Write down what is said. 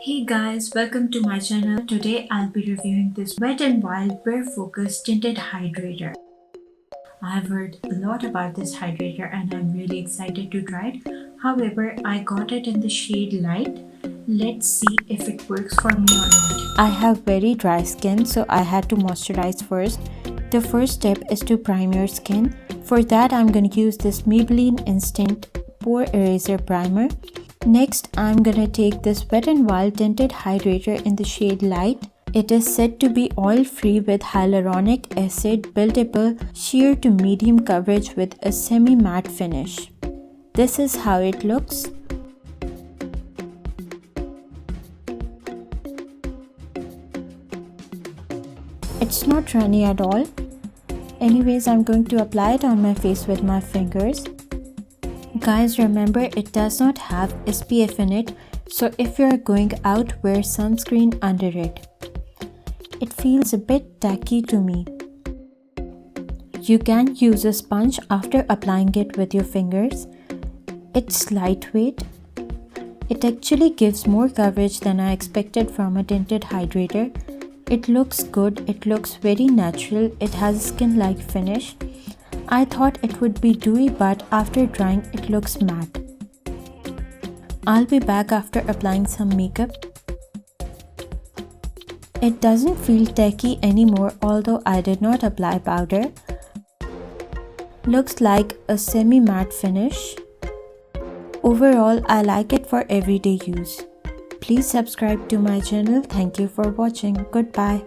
Hey guys, welcome to my channel. Today I'll be reviewing this Wet n Wild Bare Focus Tinted Hydrator. I've heard a lot about this hydrator and I'm really excited to try it. However, I got it in the shade light. Let's see if it works for me or not. I have very dry skin, so I had to moisturize first. The first step is to prime your skin. For that, I'm going to use this Maybelline Instant Pore Eraser Primer. Next, I'm gonna take this Wet n Wild Tinted Hydrator in the shade Light. It is said to be oil-free with hyaluronic acid, buildable, sheer to medium coverage with a semi-matte finish. This is how it looks. It's not runny at all. Anyways, I'm going to apply it on my face with my fingers. Guys, remember it does not have SPF in it, so if you're going out, wear sunscreen under it. It feels a bit tacky to me. You can use a sponge after applying it with your fingers. It's lightweight. It actually gives more coverage than I expected from a tinted hydrator. It looks good, it looks very natural, it has a skin-like finish. I thought it would be dewy, but after drying it looks matte. I'll be back after applying some makeup. It doesn't feel tacky anymore, although I did not apply powder. Looks like a semi-matte finish. Overall, I like it for everyday use. Please subscribe to my channel. Thank you for watching. Goodbye.